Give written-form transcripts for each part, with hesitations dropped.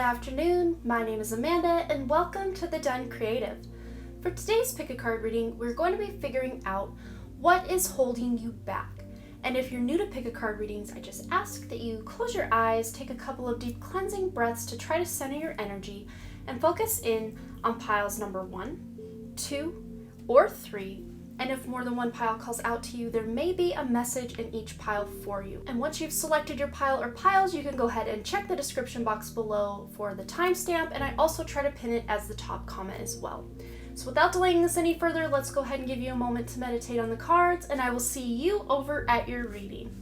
afternoon, my name is Amanda and welcome to The Done Creative. For today's pick a card reading, we're going to be figuring out what is holding you back. And if you're new to pick a card readings, I just ask that you close your eyes, take a couple of deep cleansing breaths to try to center your energy and focus in on piles number 1, 2, or 3. And if more than one pile calls out to you, there may be a message in each pile for you. And once you've selected your pile or piles, you can go ahead and check the description box below for the timestamp, and I also try to pin it as the top comment as well. So without delaying this any further, let's go ahead and give you a moment to meditate on the cards, and I will see you over at your reading.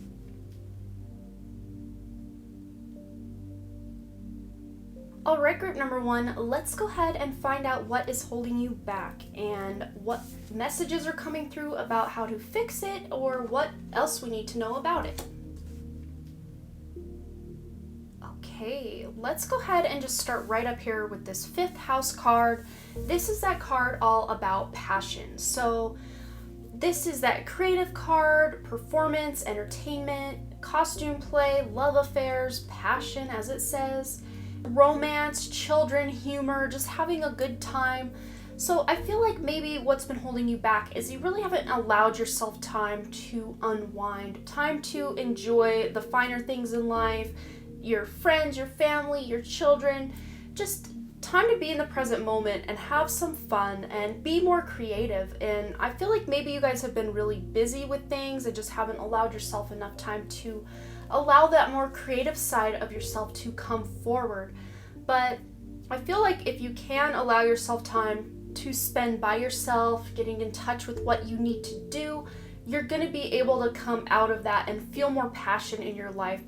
Alright, group number 1, let's go ahead and find out what is holding you back and what messages are coming through about how to fix it or what else we need to know about it. Okay, let's go ahead and just start right up here with this 5th house card. This is that card all about passion. So this is that creative card, performance, entertainment, costume play, love affairs, passion as it says, romance, children, humor, just having a good time. So I feel like maybe what's been holding you back is you really haven't allowed yourself time to unwind, time to enjoy the finer things in life, your friends, your family, your children, just time to be in the present moment and have some fun and be more creative. And I feel like maybe you guys have been really busy with things and just haven't allowed yourself enough time to allow that more creative side of yourself to come forward. But I feel like if you can allow yourself time to spend by yourself, getting in touch with what you need to do, you're going to be able to come out of that and feel more passion in your life.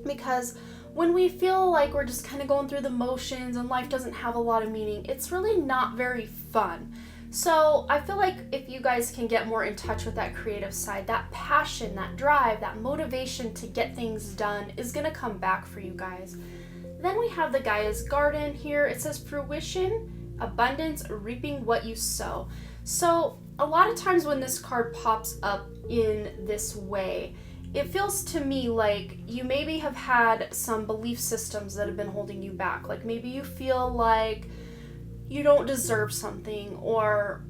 Because when we feel like we're just kind of going through the motions and life doesn't have a lot of meaning, it's really not very fun. So I feel like if you guys can get more in touch with that creative side, that passion, that drive, that motivation to get things done is going to come back for you guys. Then we have the Gaia's Garden here. It says fruition, abundance, reaping what you sow. So a lot of times when this card pops up in this way, it feels to me like you maybe have had some belief systems that have been holding you back. Like maybe you feel like you don't deserve something, or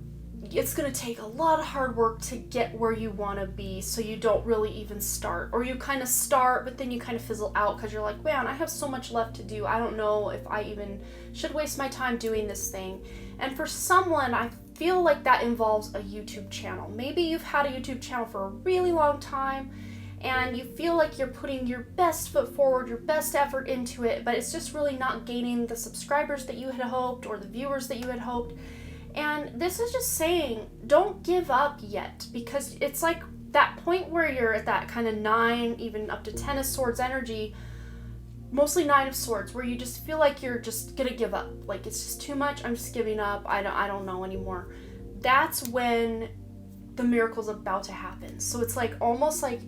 it's going to take a lot of hard work to get where you want to be, so you don't really even start. Or you kind of start, but then you kind of fizzle out because you're like, man, I have so much left to do. I don't know if I even should waste my time doing this thing. And for someone, I feel like that involves a YouTube channel. Maybe you've had a YouTube channel for a really long time, and you feel like you're putting your best foot forward, your best effort into it, but it's just really not gaining the subscribers that you had hoped or the viewers that you had hoped. And this is just saying, don't give up yet, because it's like that point where you're at that kind of 9, even up to 10 of Swords energy, mostly 9 of Swords, where you just feel like you're just gonna give up. Like it's just too much, I'm just giving up, I don't know anymore. That's when the miracle's about to happen. So it's like almost like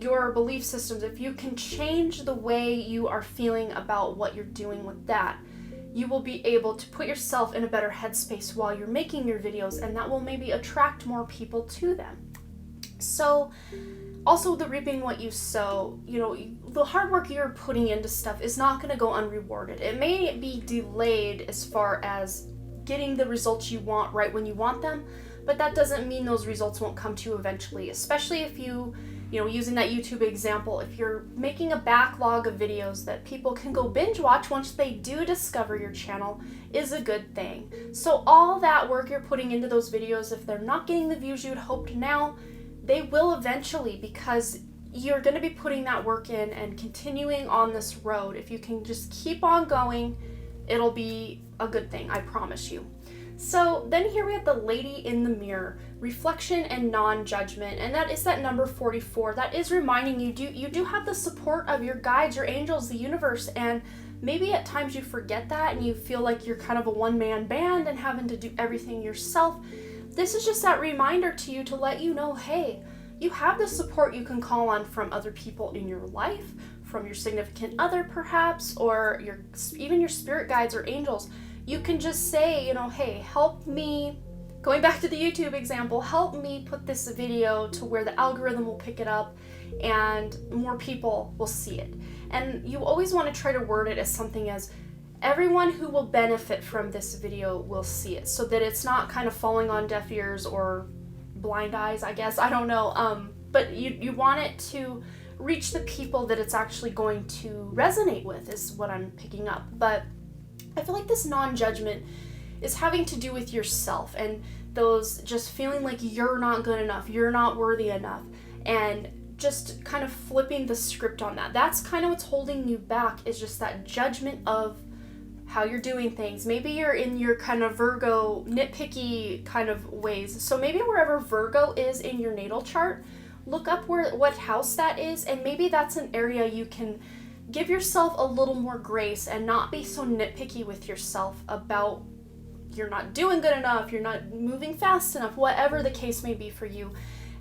your belief systems, if you can change the way you are feeling about what you're doing with that, you will be able to put yourself in a better headspace while you're making your videos, and that will maybe attract more people to them. So also the reaping what you sow, the hard work you're putting into stuff is not going to go unrewarded. It may be delayed as far as getting the results you want right when you want them, but that doesn't mean those results won't come to you eventually, especially if using that YouTube example, if you're making a backlog of videos that people can go binge watch once they do discover your channel, is a good thing. So all that work you're putting into those videos, if they're not getting the views you had hoped now, they will eventually, because you're going to be putting that work in and continuing on this road. If you can just keep on going, it'll be a good thing, I promise you. So then here we have the Lady in the Mirror, reflection and non-judgment, and that is that number 44. That is reminding you do have the support of your guides, your angels, the universe, and maybe at times you forget that and you feel like you're kind of a one-man band and having to do everything yourself. This is just that reminder to you to let you know, hey, you have the support you can call on from other people in your life, from your significant other perhaps, or even your spirit guides or angels. You can just say, hey, help me going back to the YouTube example, help me put this video to where the algorithm will pick it up and more people will see it. And you always want to try to word it as something as everyone who will benefit from this video will see it, so that it's not kind of falling on deaf ears or blind eyes, I guess. I don't know. But you want it to reach the people that it's actually going to resonate with, is what I'm picking up. But I feel like this non-judgment is having to do with yourself and those just feeling like you're not good enough, you're not worthy enough, and just kind of flipping the script on that. That's kind of what's holding you back, is just that judgment of how you're doing things. Maybe you're in your kind of Virgo nitpicky kind of ways. So maybe wherever Virgo is in your natal chart, look up what house that is, and maybe that's an area you can give yourself a little more grace and not be so nitpicky with yourself about you're not doing good enough, you're not moving fast enough, whatever the case may be for you,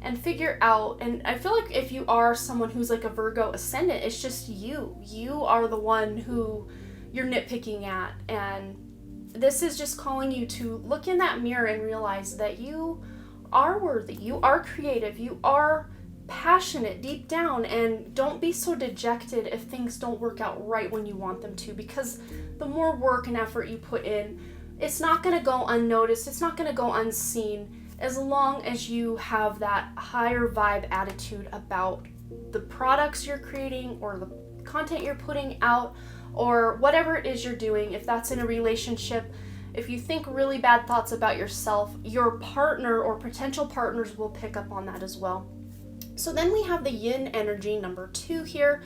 and figure out. And I feel like if you are someone who's like a Virgo ascendant, it's just you are the one who you're nitpicking at, and this is just calling you to look in that mirror and realize that you are worthy, you are creative, you are passionate deep down, and don't be so dejected if things don't work out right when you want them to, because the more work and effort you put in, it's not going to go unnoticed, it's not going to go unseen, as long as you have that higher vibe attitude about the products you're creating or the content you're putting out or whatever it is you're doing. If that's in a relationship, if you think really bad thoughts about yourself, your partner or potential partners will pick up on that as well. So then we have the yin energy, number 2 here.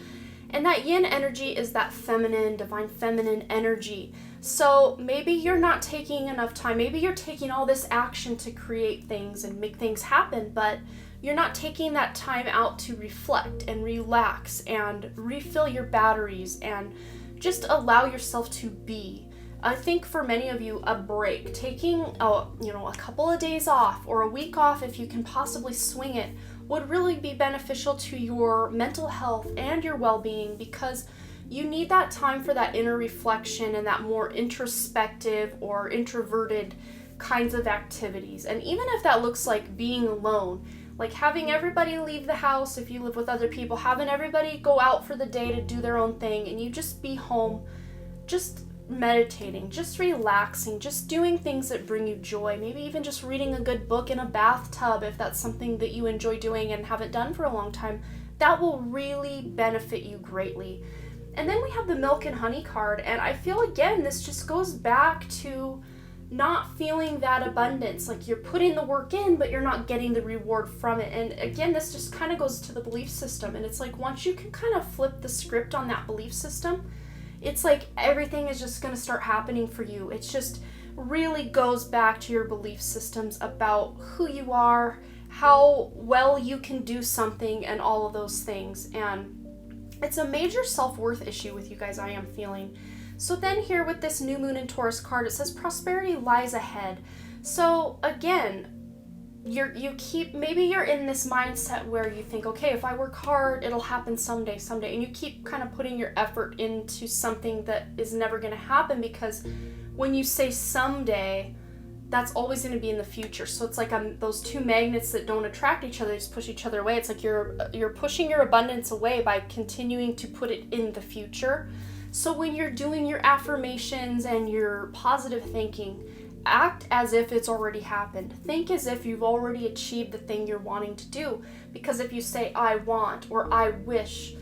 And that yin energy is that feminine, divine feminine energy. So maybe you're not taking enough time. Maybe you're taking all this action to create things and make things happen, but you're not taking that time out to reflect and relax and refill your batteries and just allow yourself to be. I think for many of you, a break, taking a couple of days off or a week off if you can possibly swing it, would really be beneficial to your mental health and your well-being, because you need that time for that inner reflection and that more introspective or introverted kinds of activities. And even if that looks like being alone, like having everybody leave the house if you live with other people, having everybody go out for the day to do their own thing, and you just be home, just meditating, just relaxing, just doing things that bring you joy, maybe even just reading a good book in a bathtub if that's something that you enjoy doing and haven't done for a long time, that will really benefit you greatly. And then we have the milk and honey card, and I feel again this just goes back to not feeling that abundance, like you're putting the work in but you're not getting the reward from it. And again, this just kind of goes to the belief system, and it's like once you can kind of flip the script on that belief system, it's like everything is just going to start happening for you. It just really goes back to your belief systems about who you are, how well you can do something, and all of those things. And it's a major self-worth issue with you guys, I am feeling. So then here with this new moon in Taurus card, it says prosperity lies ahead. So again, maybe you're in this mindset where you think, okay, if I work hard, it'll happen someday, and you keep kind of putting your effort into something that is never going to happen, because when you say someday, that's always going to be in the future. So it's like those two magnets that don't attract each other, they just push each other away. It's like you're pushing your abundance away by continuing to put it in the future. So when you're doing your affirmations and your positive thinking, act as if it's already happened. Think as if you've already achieved the thing you're wanting to do. Because if you say, I want, or I wish,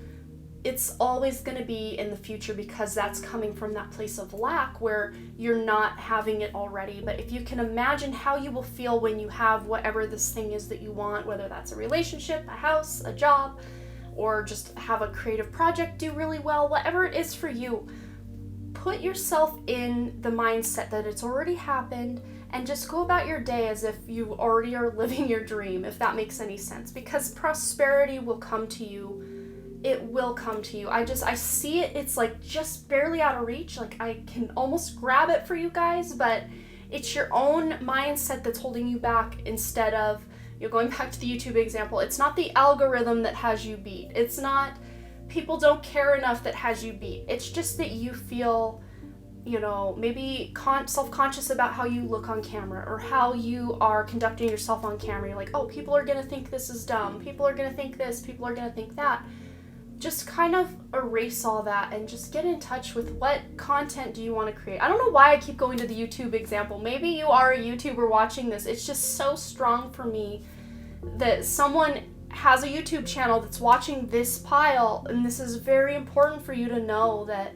it's always going to be in the future, because that's coming from that place of lack where you're not having it already. But if you can imagine how you will feel when you have whatever this thing is that you want, whether that's a relationship, a house, a job, or just have a creative project do really well, whatever it is for you, put yourself in the mindset that it's already happened, and just go about your day as if you already are living your dream, if that makes any sense. Because prosperity will come to you. It will come to you. I see it. It's like just barely out of reach. Like I can almost grab it for you guys, but it's your own mindset that's holding you back, instead of, going back to the YouTube example, it's not the algorithm that has you beat. It's not people don't care enough that has you beat. It's just that you feel maybe self-conscious about how you look on camera or how you are conducting yourself on camera. You're like, oh, people are gonna think this is dumb. People are gonna think this. People are gonna think that. Just kind of erase all that and just get in touch with what content do you want to create. I don't know why I keep going to the YouTube example. Maybe you are a YouTuber watching this. It's just so strong for me that someone has a YouTube channel that's watching this pile, and this is very important for you to know that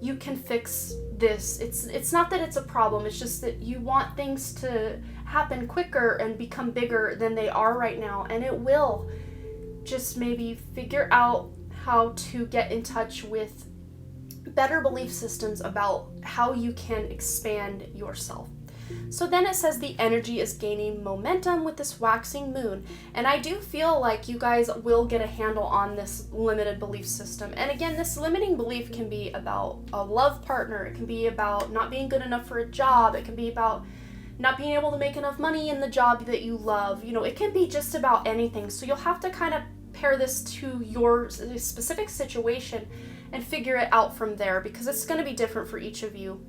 you can fix this. It's not that it's a problem, it's just that you want things to happen quicker and become bigger than they are right now, and it will. Just maybe figure out how to get in touch with better belief systems about how you can expand yourself. So then it says the energy is gaining momentum with this waxing moon. And I do feel like you guys will get a handle on this limited belief system. And again, this limiting belief can be about a love partner. It can be about not being good enough for a job. It can be about not being able to make enough money in the job that you love. It can be just about anything. So you'll have to kind of pair this to your specific situation and figure it out from there, because it's going to be different for each of you.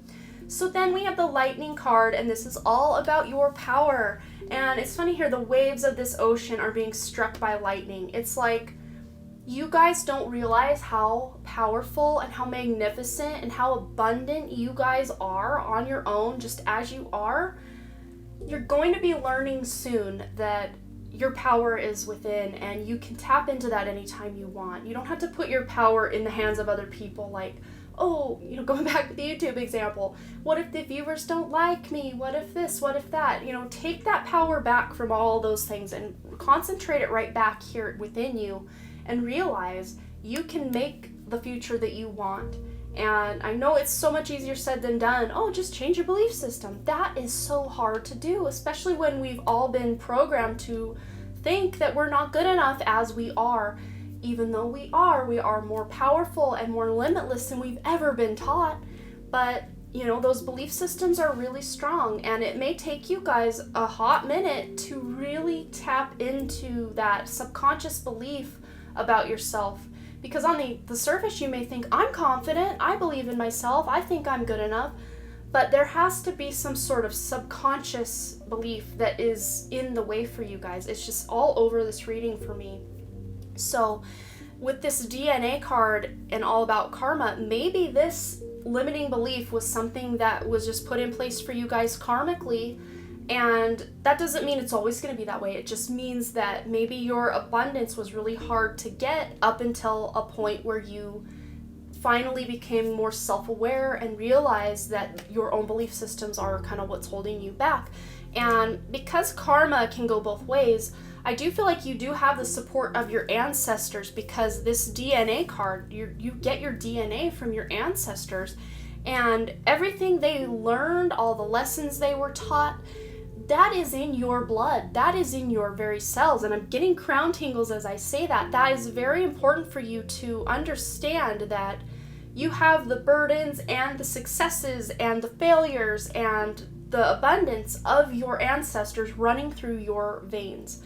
So then we have the lightning card, and this is all about your power. And it's funny here, the waves of this ocean are being struck by lightning. It's like you guys don't realize how powerful and how magnificent and how abundant you guys are on your own, just as you are. You're going to be learning soon that your power is within, and you can tap into that anytime you want. You don't have to put your power in the hands of other people, like, oh, going back to the YouTube example, what if the viewers don't like me? What if this? What if that? Take that power back from all those things and concentrate it right back here within you, and realize you can make the future that you want. And I know it's so much easier said than done. Oh, just change your belief system. That is so hard to do, especially when we've all been programmed to think that we're not good enough as we are. Even though we are more powerful and more limitless than we've ever been taught. But, those belief systems are really strong, and it may take you guys a hot minute to really tap into that subconscious belief about yourself. Because on the surface, you may think, I'm confident, I believe in myself, I think I'm good enough. But there has to be some sort of subconscious belief that is in the way for you guys. It's just all over this reading for me. So with this DNA card and all about karma, maybe this limiting belief was something that was just put in place for you guys karmically. And that doesn't mean it's always going to be that way. It just means that maybe your abundance was really hard to get up until a point where you finally became more self-aware and realized that your own belief systems are kind of what's holding you back. And because karma can go both ways, I do feel like you do have the support of your ancestors, because this DNA card, you get your DNA from your ancestors, and everything they learned, all the lessons they were taught, that is in your blood. That is in your very cells. And I'm getting crown tingles as I say that. That is very important for you to understand, that you have the burdens and the successes and the failures and the abundance of your ancestors running through your veins.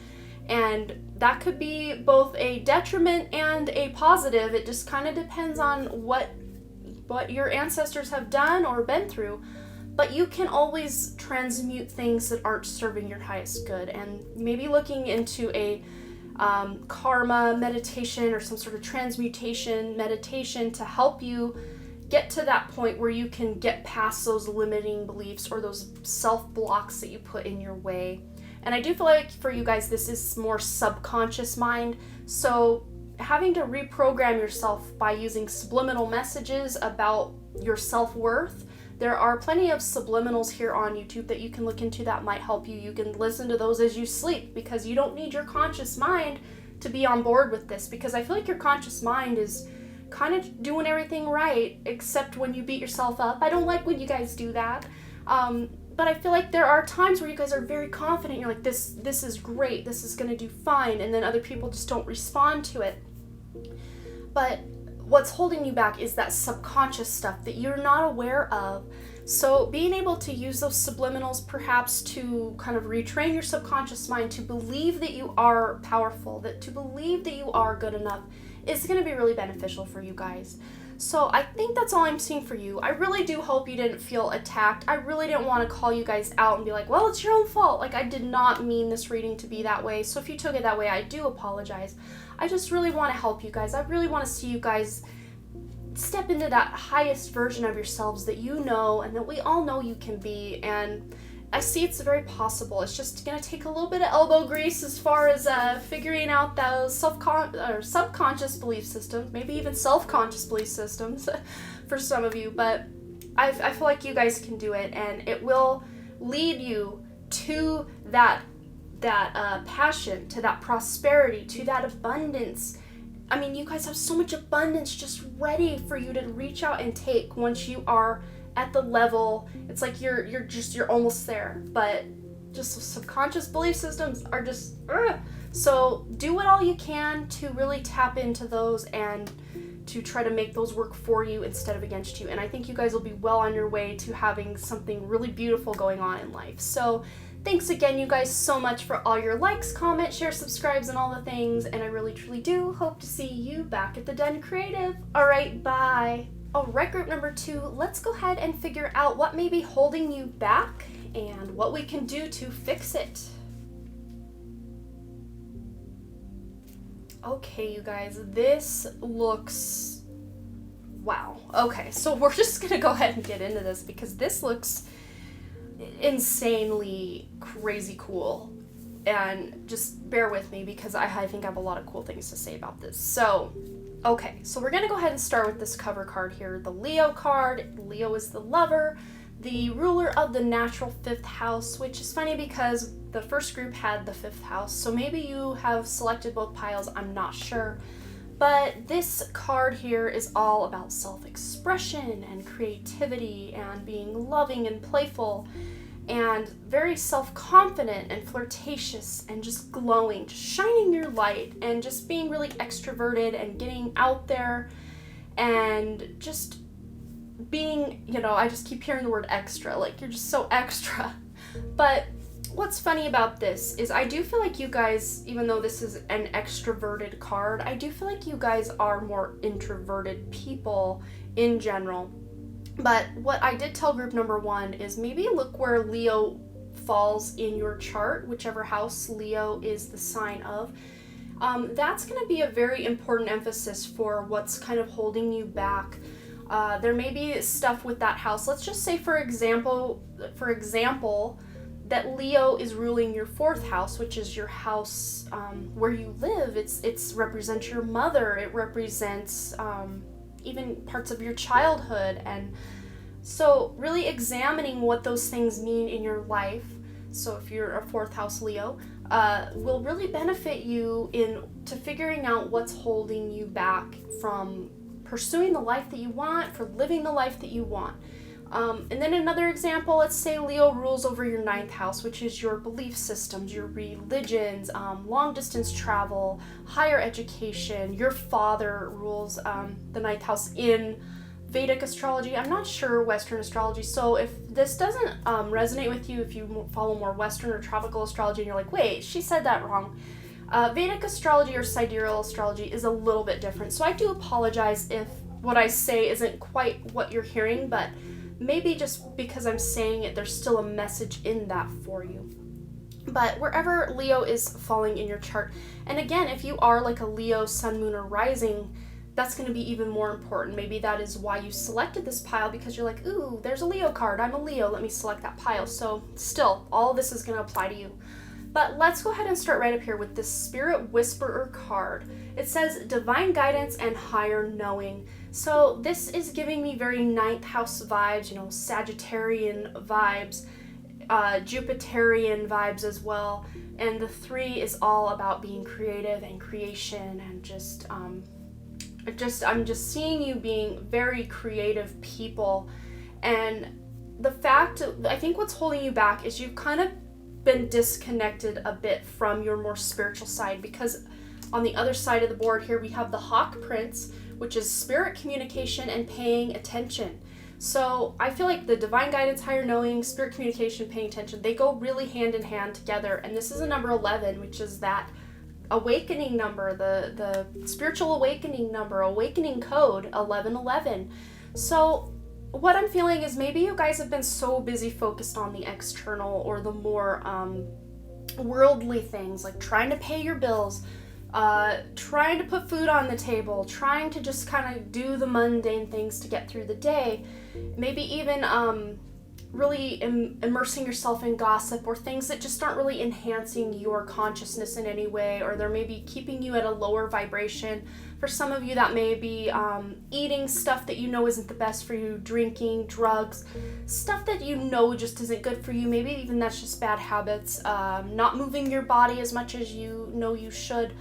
And that could be both a detriment and a positive. It just kind of depends on what your ancestors have done or been through. But you can always transmute things that aren't serving your highest good. And maybe looking into a karma meditation or some sort of transmutation meditation to help you get to that point where you can get past those limiting beliefs or those self-blocks that you put in your way. And I do feel like for you guys, this is more subconscious mind. So having to reprogram yourself by using subliminal messages about your self-worth, there are plenty of subliminals here on YouTube that you can look into that might help you. You can listen to those as you sleep, because you don't need your conscious mind to be on board with this, because I feel like your conscious mind is kind of doing everything right, except when you beat yourself up. I don't like when you guys do that. But I feel like there are times where you guys are very confident. You're like, this is great. This is going to do fine. And then other people just don't respond to it. But what's holding you back is that subconscious stuff that you're not aware of. So being able to use those subliminals perhaps to kind of retrain your subconscious mind to believe that you are powerful, that to believe that you are good enough, is going to be really beneficial for you guys. So I think that's all I'm seeing for you. I really do hope you didn't feel attacked. I really didn't want to call you guys out and be like, well, it's your own fault. Like, I did not mean this reading to be that way. So if you took it that way, I do apologize. I just really want to help you guys. I really want to see you guys step into that highest version of yourselves that you know and that we all know you can be. And I see it's very possible. It's just going to take a little bit of elbow grease as far as figuring out those subconscious belief systems, maybe even self-conscious belief systems for some of you. But I feel like you guys can do it, and it will lead you to that passion, to that prosperity, to that abundance. I mean, you guys have so much abundance just ready for you to reach out and take once you are at the level. It's like you're almost there, but just subconscious belief systems are just so do what all you can to really tap into those and to try to make those work for you instead of against you. And I think you guys will be well on your way to having something really beautiful going on in life. So thanks again, you guys, so much for all your likes, comments, shares, subscribes, and all the things. And I really, truly do hope to see you back at the Den Creative. All right, bye. All right, group number 2, let's go ahead and figure out what may be holding you back and what we can do to fix it. Okay, you guys, this looks... wow. Okay, so we're just gonna go ahead and get into this because this looks insanely crazy cool. And just bear with me because I think I have a lot of cool things to say about this. So, okay, so we're going to go ahead and start with this cover card here, the Leo card. Leo is the lover, the ruler of the natural 5th house, which is funny because the first group had the 5th house, so maybe you have selected both piles, I'm not sure. But this card here is all about self-expression and creativity and being loving and playful and very self-confident and flirtatious and just glowing, just shining your light and just being really extroverted and getting out there and just being, I just keep hearing the word extra, like you're just so extra. But what's funny about this is I do feel like you guys, even though this is an extroverted card, I do feel like you guys are more introverted people in general. But what I did tell group number 1 is maybe look where Leo falls in your chart, whichever house Leo is the sign of. That's going to be a very important emphasis for what's kind of holding you back. There may be stuff with that house. Let's just say, for example, that Leo is ruling your 4th house, which is your house where you live. It's represents your mother. It represents even parts of your childhood. And so really examining what those things mean in your life, so if you're a 4th house Leo, will really benefit you to figuring out what's holding you back from pursuing the life that you want, for living the life that you want. And then another example, let's say Leo rules over your 9th house, which is your belief systems, your religions, long distance travel, higher education. Your father rules the 9th house in Vedic astrology. I'm not sure Western astrology, so if this doesn't resonate with you, if you follow more Western or tropical astrology and you're like, wait, she said that wrong. Vedic astrology or sidereal astrology is a little bit different, so I do apologize if what I say isn't quite what you're hearing, but maybe just because I'm saying it, there's still a message in that for you. But wherever Leo is falling in your chart, and again, if you are like a Leo, sun, moon, or rising, that's going to be even more important. Maybe that is why you selected this pile, because you're like, ooh, there's a Leo card. I'm a Leo. Let me select that pile. So still, all of this is going to apply to you. But let's go ahead and start right up here with this Spirit Whisperer card. It says divine guidance and higher knowing. So this is giving me very 9th house vibes, Sagittarian vibes, Jupiterian vibes as well. And the 3 is all about being creative and creation and just I'm just seeing you being very creative people. And I think what's holding you back is you've kind of been disconnected a bit from your more spiritual side, because on the other side of the board here we have the Hawk Prince, which is spirit communication and paying attention. So I feel like the divine guidance, higher knowing, spirit communication, paying attention, they go really hand in hand together. And this is a number 11, which is that awakening number, the spiritual awakening number, awakening code 1111. So what I'm feeling is maybe you guys have been so busy focused on the external or the more worldly things, like trying to pay your bills, trying to put food on the table, trying to just kind of do the mundane things to get through the day, maybe even really immersing yourself in gossip or things that just aren't really enhancing your consciousness in any way, or they're maybe keeping you at a lower vibration. For some of you, that may be eating stuff that you know isn't the best for you, drinking, drugs, stuff that you know just isn't good for you. Maybe even that's just bad habits. Not moving your body as much as you know you should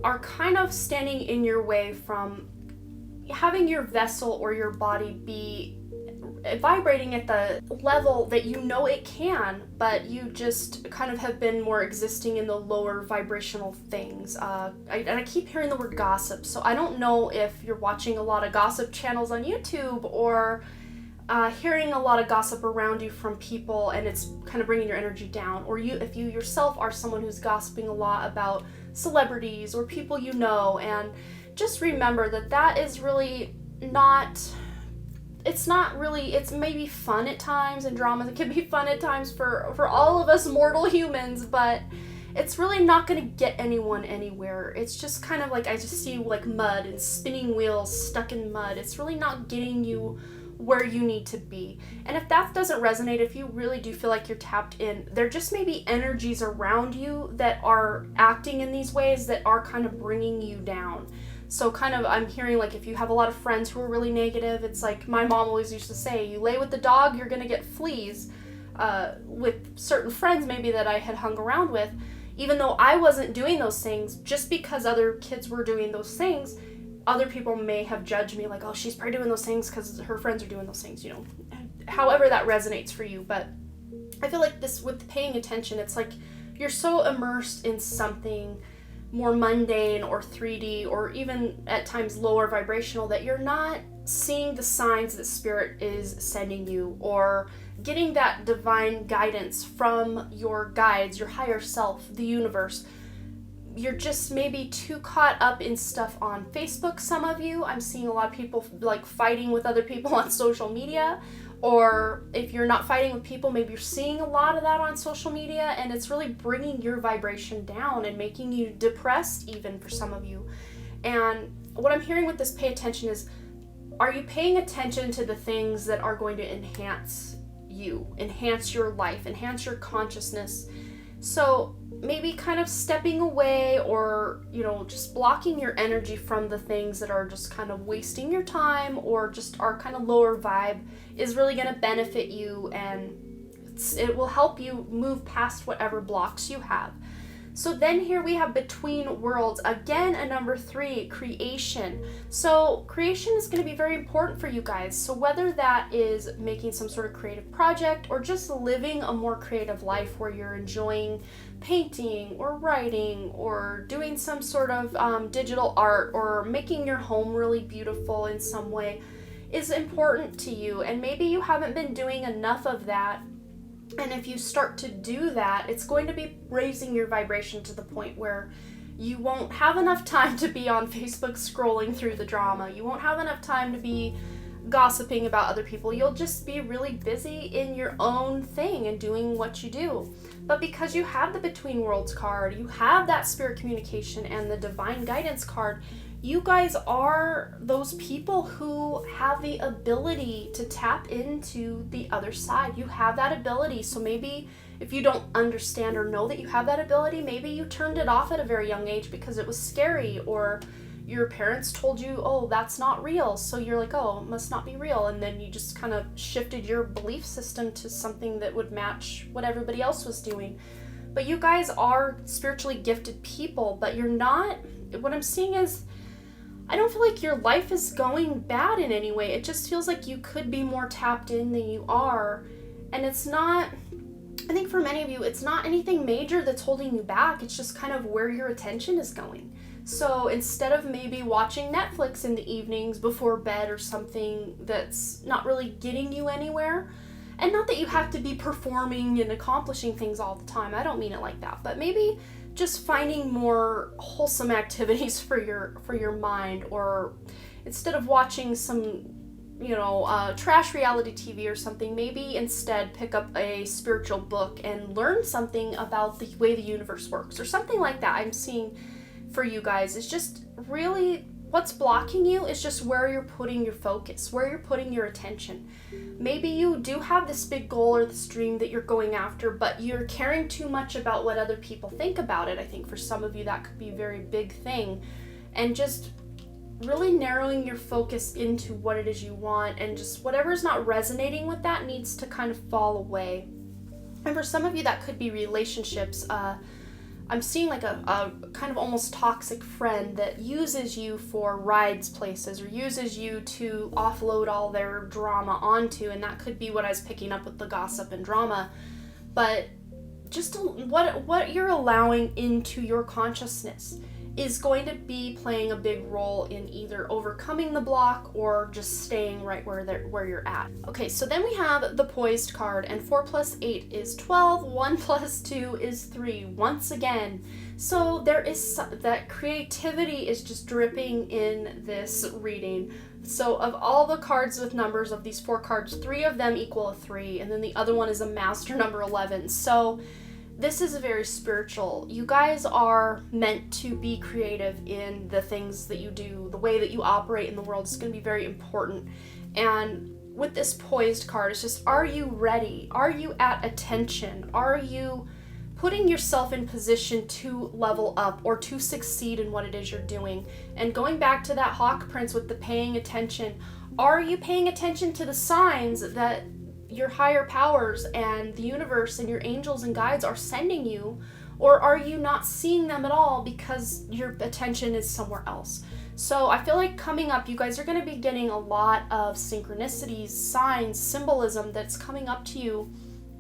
are kind of standing in your way from having your vessel or your body be vibrating at the level that you know it can, but you just kind of have been more existing in the lower vibrational things. I keep hearing the word gossip, so I don't know if you're watching a lot of gossip channels on YouTube or hearing a lot of gossip around you from people and it's kind of bringing your energy down, or if you yourself are someone who's gossiping a lot about celebrities or people you know. And just remember that is really not, it's not really, it's maybe fun at times, and dramas, it can be fun at times for all of us mortal humans, but it's really not going to get anyone anywhere. It's just kind of like, I just see like mud and spinning wheels stuck in mud. It's really not getting you where you need to be. And if that doesn't resonate, if you really do feel like you're tapped in, there just may be energies around you that are acting in these ways that are kind of bringing you down. So kind of, I'm hearing like if you have a lot of friends who are really negative, it's like my mom always used to say, you lay with the dog, you're going to get fleas. With certain friends maybe that I had hung around with, even though I wasn't doing those things, just because other kids were doing those things, other people may have judged me like, oh, she's probably doing those things because her friends are doing those things, you know, however that resonates for you. But I feel like this, with paying attention, it's like you're so immersed in something more mundane or 3D or even at times lower vibrational that you're not seeing the signs that spirit is sending you or getting that divine guidance from your guides, your higher self, the universe. You're just maybe too caught up in stuff on Facebook, some of you. I'm seeing a lot of people like fighting with other people on social media, or if you're not fighting with people, maybe you're seeing a lot of that on social media, and it's really bringing your vibration down and making you depressed even for some of you. And what I'm hearing with this pay attention is, are you paying attention to the things that are going to enhance you, enhance your life, enhance your consciousness? So maybe kind of stepping away or, you know, just blocking your energy from the things that are just kind of wasting your time or just are kind of lower vibe is really going to benefit you, and it will help you move past whatever blocks you have. So then here we have Between Worlds, again a number 3, creation. So creation is going to be very important for you guys. So whether that is making some sort of creative project or just living a more creative life where you're enjoying painting or writing or doing some sort of digital art or making your home really beautiful in some way is important to you, and maybe you haven't been doing enough of that. And if you start to do that, it's going to be raising your vibration to the point where you won't have enough time to be on Facebook scrolling through the drama. You won't have enough time to be gossiping about other people. You'll just be really busy in your own thing and doing what you do. But because you have the Between Worlds card, you have that spirit communication and the divine guidance card, you guys are those people who have the ability to tap into the other side. You have that ability. So maybe if you don't understand or know that you have that ability, maybe you turned it off at a very young age because it was scary, or your parents told you, oh, that's not real. So you're like, oh, it must not be real. And then you just kind of shifted your belief system to something that would match what everybody else was doing. But you guys are spiritually gifted people, but you're not, what I'm seeing is, I don't feel like your life is going bad in any way. It just feels like you could be more tapped in than you are. And it's not, I think for many of you, it's not anything major that's holding you back. It's just kind of where your attention is going. So instead of maybe watching Netflix in the evenings before bed or something that's not really getting you anywhere, And not that you have to be performing and accomplishing things all the time. I don't mean it like that. But maybe just finding more wholesome activities for your mind, or instead of watching some trash reality TV or something, maybe instead pick up a spiritual book and learn something about the way the universe works or something like that. I'm seeing for you guys is just really what's blocking you is just where you're putting your focus, where you're putting your attention. Maybe you do have this big goal or this dream that you're going after, but you're caring too much about what other people think about it. I think for some of you that could be a very big thing. And just really narrowing your focus into what it is you want, and just whatever is not resonating with that needs to kind of fall away. And for some of you that could be relationships. I'm seeing like a kind of almost toxic friend that uses you for rides places, or uses you to offload all their drama onto, and that could be what I was picking up with the gossip and drama. But just what you're allowing into your consciousness is going to be playing a big role in either overcoming the block or just staying right where you're at. Okay, so then we have the Poised card, and 4 plus 8 is 12, 1 plus 2 is 3, once again. So there is that creativity is just dripping in this reading. So of all the cards with numbers, of these 4 cards, 3 of them equal a 3, and then the other one is a master number 11. So this is very spiritual. You guys are meant to be creative in the things that you do. The way that you operate in the world is going to be very important. And with this Poised card, it's just, are you ready? Are you at attention? Are you putting yourself in position to level up or to succeed in what it is you're doing? And going back to that Hawk Prince with the paying attention, are you paying attention to the signs that your higher powers and the universe and your angels and guides are sending you? Or are you not seeing them at all because your attention is somewhere else? So I feel like coming up, you guys are going to be getting a lot of synchronicities, signs, symbolism that's coming up to you.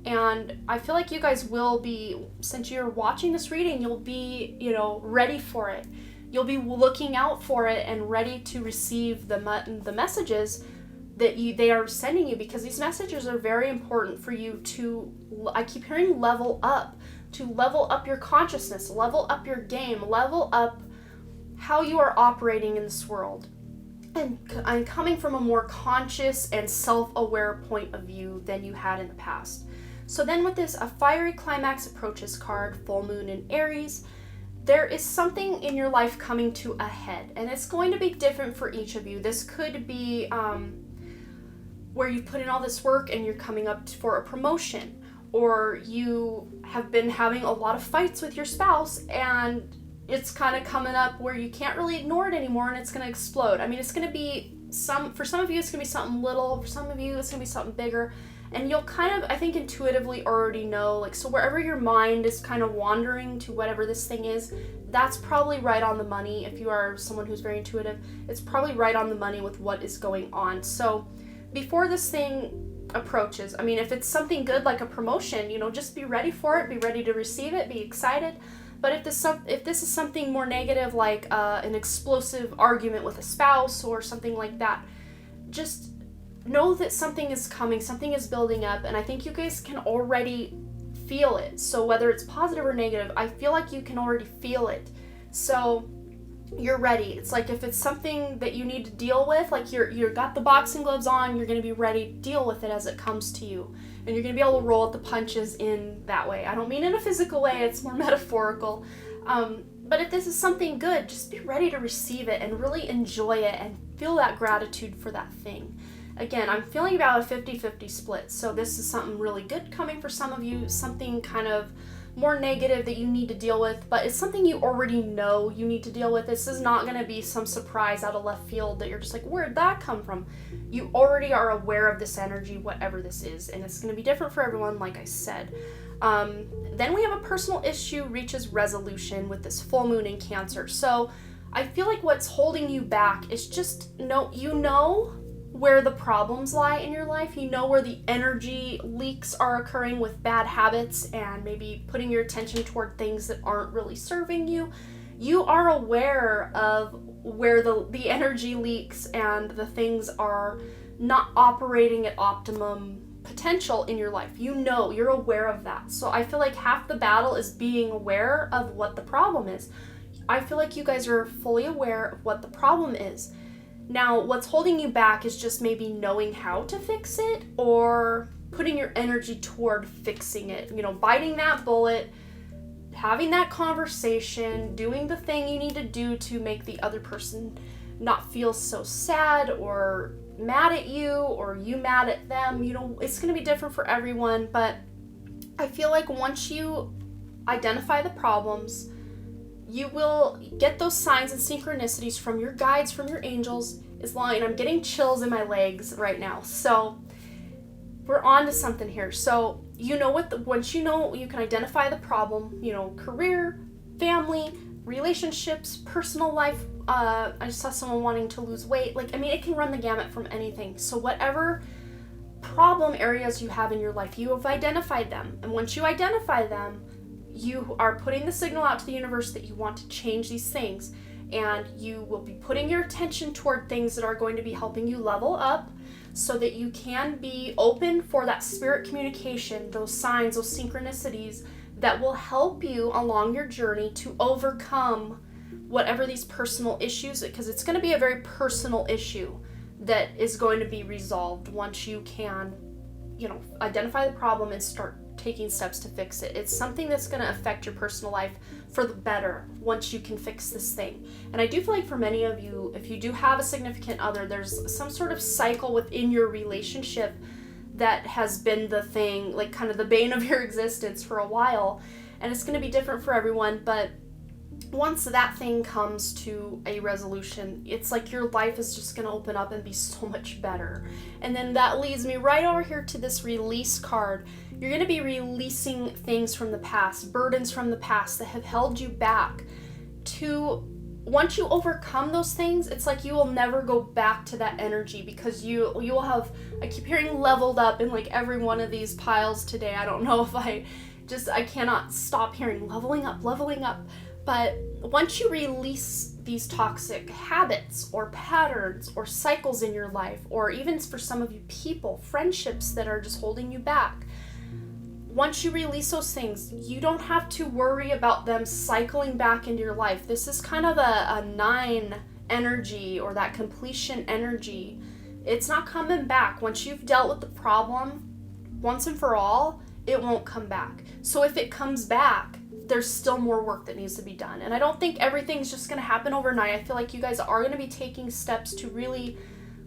And I feel like you guys will be, since you're watching this reading, you'll be, ready for it. You'll be looking out for it and ready to receive the messages that they are sending you, because these messages are very important for you to, I keep hearing level up, to level up your consciousness, level up your game, level up how you are operating in this world. And I'm coming from a more conscious and self-aware point of view than you had in the past. So then with this, a fiery climax approaches card, full moon in Aries, there is something in your life coming to a head, and it's going to be different for each of you. This could be where you've put in all this work and you're coming up for a promotion, or you have been having a lot of fights with your spouse and it's kind of coming up where you can't really ignore it anymore and it's going to explode. I mean, it's going to be for some of you it's going to be something little, for some of you it's going to be something bigger, and you'll kind of, I think, intuitively already know, like, so wherever your mind is kind of wandering to whatever this thing is, that's probably right on the money. If you are someone who's very intuitive, it's probably right on the money with what is going on. So before this thing approaches, I mean, if it's something good like a promotion, just be ready for it, be ready to receive it, be excited. But if this is something more negative, like an explosive argument with a spouse or something like that, just know that something is coming, something is building up, and I think you guys can already feel it. So whether it's positive or negative, I feel like you can already feel it. So you're ready. It's like if it's something that you need to deal with, like you're got the boxing gloves on, you're going to be ready to deal with it as it comes to you. And you're going to be able to roll at the punches in that way. I don't mean in a physical way, it's more metaphorical. But if this is something good, just be ready to receive it and really enjoy it and feel that gratitude for that thing. Again, I'm feeling about a 50-50 split. So this is something really good coming for some of you, something kind of more negative that you need to deal with, but it's something you already know you need to deal with. This is not going to be some surprise out of left field that you're just like, where'd that come from? You already are aware of this energy, whatever this is, and it's going to be different for everyone, like I said. Then we have a personal issue reaches resolution with this full moon in Cancer. So I feel like what's holding you back is just where the problems lie in your life. You know where the energy leaks are occurring with bad habits and maybe putting your attention toward things that aren't really serving you. You are aware of where the energy leaks and the things are not operating at optimum potential in your life. You know, you're aware of that. So I feel like half the battle is being aware of what the problem is. I feel like you guys are fully aware of what the problem is. Now, what's holding you back is just maybe knowing how to fix it or putting your energy toward fixing it. You know, biting that bullet, having that conversation, doing the thing you need to do to make the other person not feel so sad or mad at you or you mad at them. You know, it's going to be different for everyone, but I feel like once you identify the problems, you will get those signs and synchronicities from your guides, from your angels. And I'm getting chills in my legs right now. So we're on to something here. So you know once you know, you can identify the problem, you know, career, family, relationships, personal life. I just saw someone wanting to lose weight. Like, I mean, it can run the gamut from anything. So whatever problem areas you have in your life, you have identified them. And once you identify them, you are putting the signal out to the universe that you want to change these things. And you will be putting your attention toward things that are going to be helping you level up so that you can be open for that spirit communication, those signs, those synchronicities that will help you along your journey to overcome whatever these personal issues, because it's going to be a very personal issue that is going to be resolved once you can, you know, identify the problem and start taking steps to fix it. It's something that's going to affect your personal life for the better once you can fix this thing. And I do feel like for many of you, if you do have a significant other, there's some sort of cycle within your relationship that has been the thing, like kind of the bane of your existence for a while. And it's going to be different for everyone, but once that thing comes to a resolution, it's like your life is just going to open up and be so much better. And then that leads me right over here to this release card. You're going to be releasing things from the past, burdens from the past that have held you back. Once you overcome those things, it's like you will never go back to that energy, because you will have, I keep hearing leveled up in like every one of these piles today. I don't know if I cannot stop hearing leveling up. But once you release these toxic habits or patterns or cycles in your life, or even for some of you people, friendships that are just holding you back, once you release those things, you don't have to worry about them cycling back into your life. This is kind of a 9 energy, or that completion energy. It's not coming back. Once you've dealt with the problem once and for all, it won't come back. So if it comes back, there's still more work that needs to be done. And I don't think everything's just going to happen overnight. I feel like you guys are going to be taking steps to really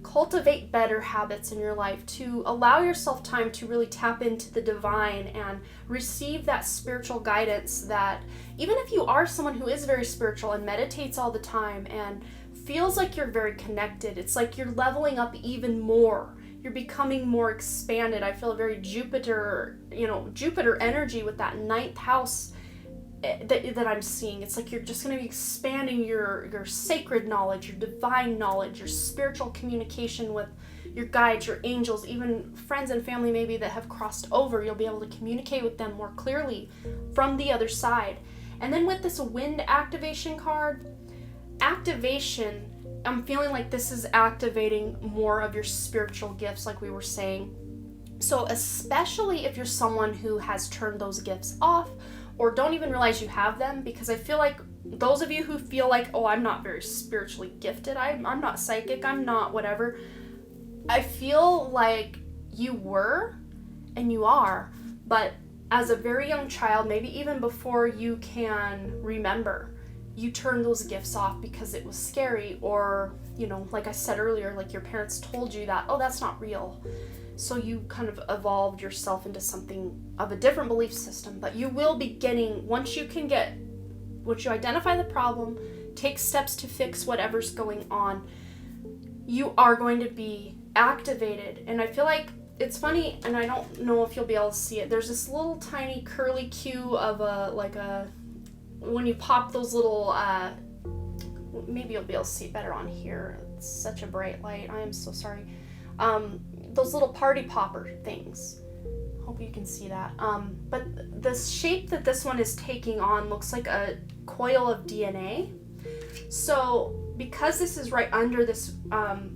cultivate better habits in your life, to allow yourself time to really tap into the divine and receive that spiritual guidance that, even if you are someone who is very spiritual and meditates all the time and feels like you're very connected, it's like you're leveling up even more. You're becoming more expanded. I feel a very Jupiter energy with that 9th house that I'm seeing. It's like you're just going to be expanding your sacred knowledge, your divine knowledge, your spiritual communication with your guides, your angels, even friends and family maybe that have crossed over. You'll be able to communicate with them more clearly from the other side. And then with this wind activation card, activation, I'm feeling like this is activating more of your spiritual gifts, like we were saying. So especially if you're someone who has turned those gifts off, or don't even realize you have them, because I feel like those of you who feel like, oh, I'm not very spiritually gifted, I'm not psychic, I'm not whatever, I feel like you were and you are, but as a very young child, maybe even before you can remember, you turned those gifts off because it was scary, or, you know, like I said earlier, like your parents told you that, oh, that's not real. So you kind of evolved yourself into something of a different belief system. But you will be getting, once you identify the problem, take steps to fix whatever's going on, you are going to be activated. And I feel like it's funny, and I don't know if you'll be able to see it. There's this little tiny curly Q of when you pop those little, maybe you'll be able to see it better on here. It's such a bright light. I am so sorry. Those little party popper things. Hope you can see that. But the shape that this one is taking on looks like a coil of DNA. So because this is right under this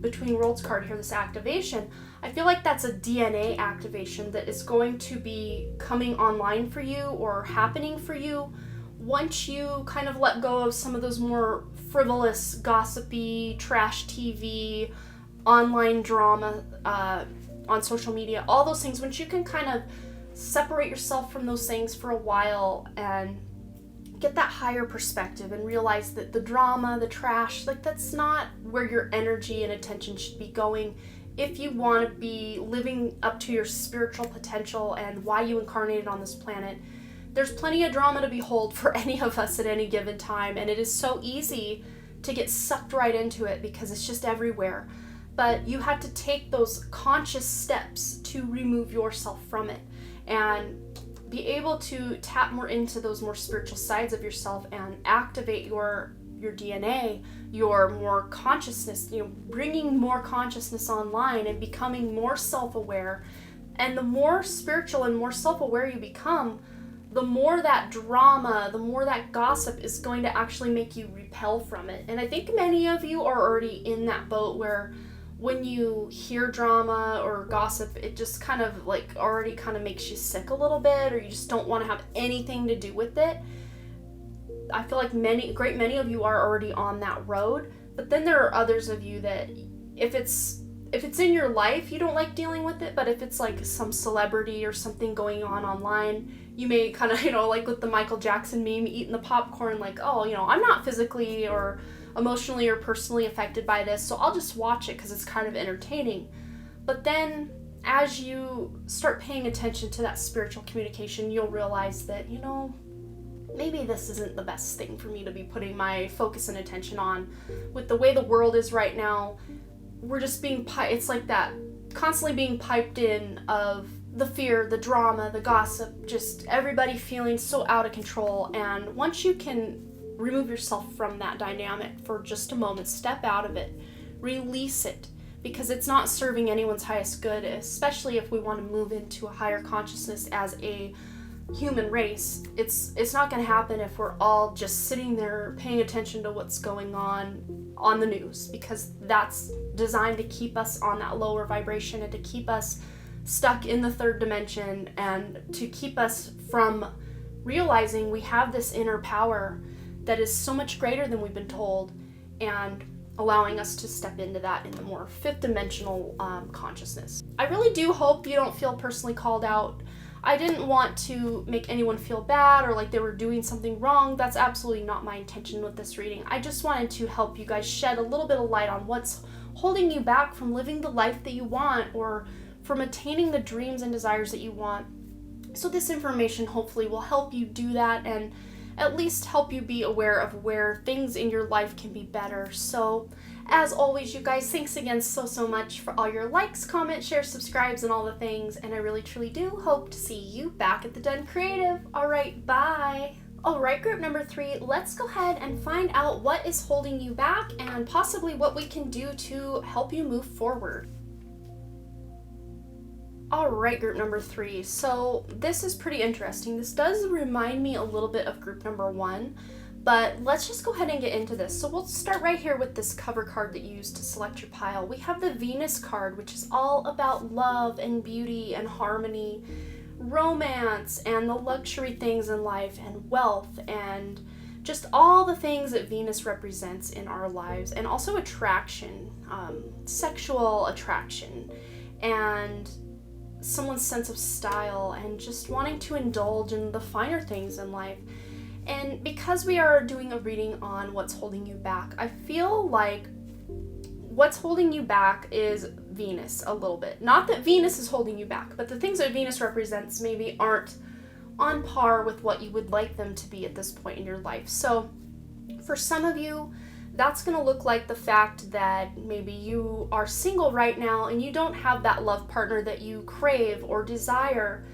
Between Worlds card here, this activation, I feel like that's a DNA activation that is going to be coming online for you or happening for you once you kind of let go of some of those more frivolous, gossipy, trash TV, online drama on social media, all those things. Once you can kind of separate yourself from those things for a while and get that higher perspective and realize that the drama, the trash, like that's not where your energy and attention should be going if you want to be living up to your spiritual potential and why you incarnated on this planet. There's plenty of drama to behold for any of us at any given time, and it is so easy to get sucked right into it because it's just everywhere. But you have to take those conscious steps to remove yourself from it and be able to tap more into those more spiritual sides of yourself and activate your DNA, your more consciousness, bringing more consciousness online and becoming more self-aware. And the more spiritual and more self-aware you become, the more that drama, the more that gossip is going to actually make you repel from it. And I think many of you are already in that boat where when you hear drama or gossip, it just kind of like already kind of makes you sick a little bit, or you just don't want to have anything to do with it. I feel like many of you are already on that road, but then there are others of you that if it's in your life, you don't like dealing with it, but if it's like some celebrity or something going on online, you may kind of, like with the Michael Jackson meme, eating the popcorn, like, oh, I'm not physically or emotionally or personally affected by this, so I'll just watch it because it's kind of entertaining. But then as you start paying attention to that spiritual communication, you'll realize that, maybe this isn't the best thing for me to be putting my focus and attention on. With the way the world is right now, we're just it's like that constantly being piped in of the fear, the drama, the gossip, just everybody feeling so out of control. And once you can remove yourself from that dynamic for just a moment, step out of it, release it, because it's not serving anyone's highest good, especially if we want to move into a higher consciousness as a human race. It's not going to happen if we're all just sitting there paying attention to what's going on the news, because that's designed to keep us on that lower vibration and to keep us stuck in the third dimension and to keep us from realizing we have this inner power that is so much greater than we've been told, and allowing us to step into that in the more fifth dimensional consciousness. I really do hope you don't feel personally called out. I didn't want to make anyone feel bad or like they were doing something wrong. That's absolutely not my intention with this reading. I just wanted to help you guys shed a little bit of light on what's holding you back from living the life that you want or from attaining the dreams and desires that you want. So this information hopefully will help you do that and at least help you be aware of where things in your life can be better. So as always, you guys, thanks again so much for all your likes, comments, shares, subscribes, and all the things. And I really truly do hope to see you back at the Den Creative. All right, bye. All right, group number 3, let's go ahead and find out what is holding you back and possibly what we can do to help you move forward. All right, group number 3. So this is pretty interesting. This does remind me a little bit of group number 1, but let's just go ahead and get into this. So we'll start right here with this cover card that you use to select your pile. We have the Venus card, which is all about love and beauty and harmony, romance and the luxury things in life and wealth and just all the things that Venus represents in our lives, and also attraction, sexual attraction, and someone's sense of style and just wanting to indulge in the finer things in life. And because we are doing a reading on what's holding you back, I feel like what's holding you back is Venus a little bit. Not that Venus is holding you back, but the things that Venus represents maybe aren't on par with what you would like them to be at this point in your life. So for some of you, that's going to look like the fact that maybe you are single right now and you don't have that love partner that you crave or desire.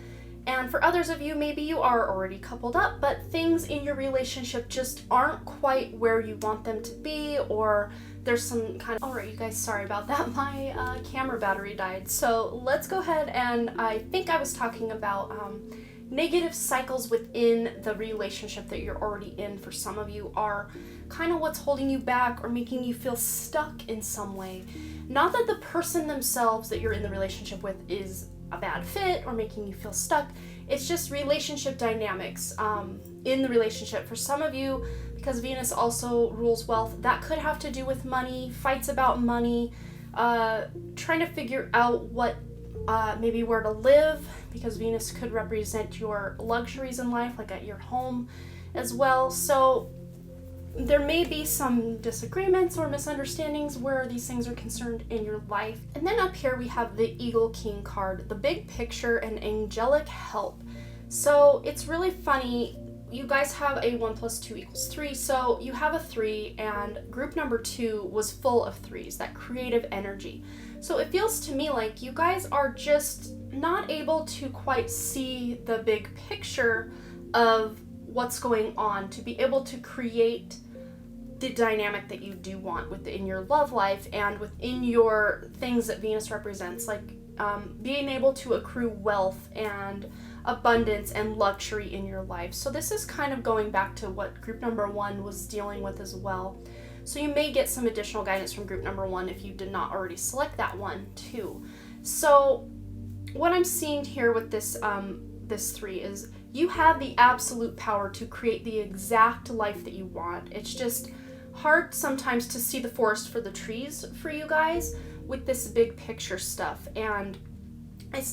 And for others of you, maybe you are already coupled up, but things in your relationship just aren't quite where you want them to be, or there's some kind of... Alright, you guys, sorry about that. My camera battery died. So let's go ahead and I think I was talking about negative cycles within the relationship that you're already in, for some of you, are kind of what's holding you back or making you feel stuck in some way. Not that the person themselves that you're in the relationship with is a bad fit or making you feel stuck. It's just relationship dynamics in the relationship. For some of you, because Venus also rules wealth, that could have to do with money, fights about money, trying to figure out what maybe where to live, because Venus could represent your luxuries in life, like at your home as well. So there may be some disagreements or misunderstandings where these things are concerned in your life. And then up here we have the Eagle King card, the big picture and angelic help. So it's really funny. You guys have a 1 + 2 = 3, so you have a 3, and group number 2 was full of 3s, that creative energy. So it feels to me like you guys are just not able to quite see the big picture of what's going on, to be able to create the dynamic that you do want within your love life and within your things that Venus represents, like being able to accrue wealth and abundance and luxury in your life. So this is kind of going back to what group number 1 was dealing with as well. So you may get some additional guidance from group number 1 if you did not already select that one too. So what I'm seeing here with this this 3 is you have the absolute power to create the exact life that you want. It's just hard sometimes to see the forest for the trees for you guys with this big picture stuff. And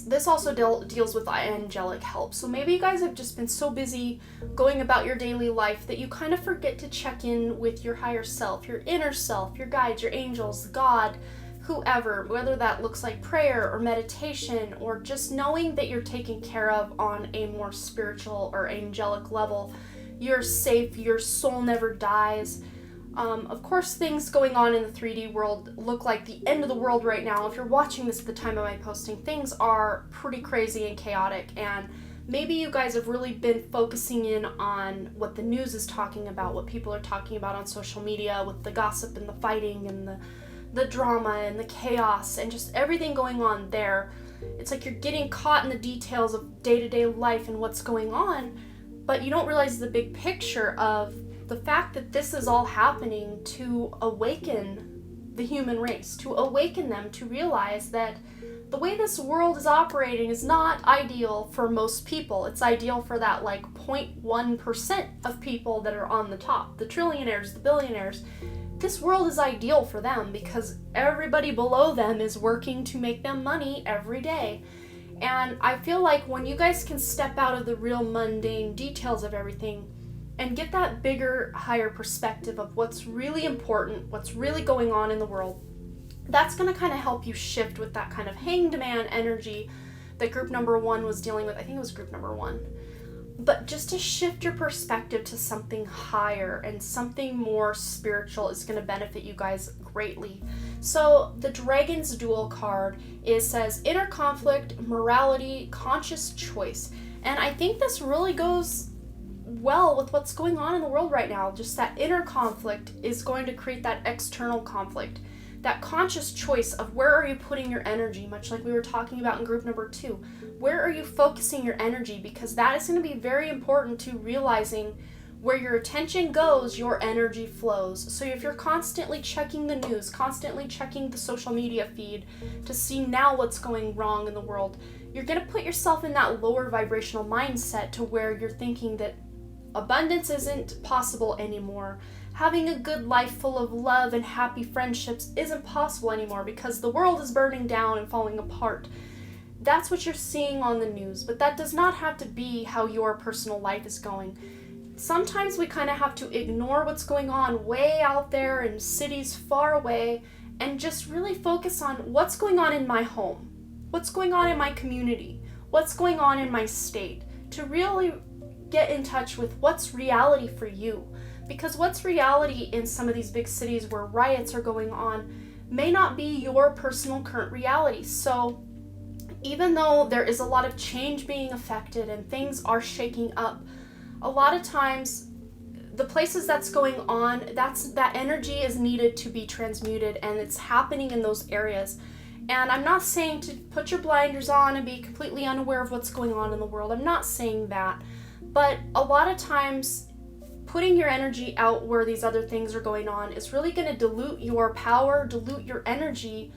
this also deals with angelic help. So maybe you guys have just been so busy going about your daily life that you kind of forget to check in with your higher self, your inner self, your guides, your angels, God, whoever, whether that looks like prayer or meditation or just knowing that you're taken care of on a more spiritual or angelic level. You're safe, your soul never dies. Of course, things going on in the 3D world look like the end of the world right now. If you're watching this at the time of my posting, things are pretty crazy and chaotic, and maybe you guys have really been focusing in on what the news is talking about, what people are talking about on social media with the gossip and the fighting and the drama and the chaos and just everything going on there. It's like you're getting caught in the details of day-to-day life and what's going on, but you don't realize the big picture of the fact that this is all happening to awaken the human race, to awaken them to realize that the way this world is operating is not ideal for most people. It's ideal for that like 0.1% of people that are on the top, the trillionaires, the billionaires. This world is ideal for them because everybody below them is working to make them money every day. And I feel like when you guys can step out of the real mundane details of everything and get that bigger, higher perspective of what's really important, what's really going on in the world, that's going to kind of help you shift with that kind of hanged man energy that group number 1 was dealing with. I think it was group number 1. But just to shift your perspective to something higher and something more spiritual is going to benefit you guys greatly. So the Dragon's Duel card says inner conflict, morality, conscious choice. And I think this really goes well with what's going on in the world right now. Just that inner conflict is going to create that external conflict. That conscious choice of where are you putting your energy, much like we were talking about in group number 2. Where are you focusing your energy? Because that is going to be very important to realizing where your attention goes, your energy flows. So if you're constantly checking the news, constantly checking the social media feed to see now what's going wrong in the world, you're going to put yourself in that lower vibrational mindset to where you're thinking that abundance isn't possible anymore. Having a good life full of love and happy friendships isn't possible anymore because the world is burning down and falling apart. That's what you're seeing on the news, but that does not have to be how your personal life is going. Sometimes we kind of have to ignore what's going on way out there in cities far away and just really focus on what's going on in my home, what's going on in my community, what's going on in my state, to really get in touch with what's reality for you. Because what's reality in some of these big cities where riots are going on may not be your personal current reality. So even though there is a lot of change being affected and things are shaking up, a lot of times the places that's going on, that energy is needed to be transmuted, and it's happening in those areas. And I'm not saying to put your blinders on and be completely unaware of what's going on in the world. I'm not saying that. But a lot of times, putting your energy out where these other things are going on is really going to dilute your power, dilute your energy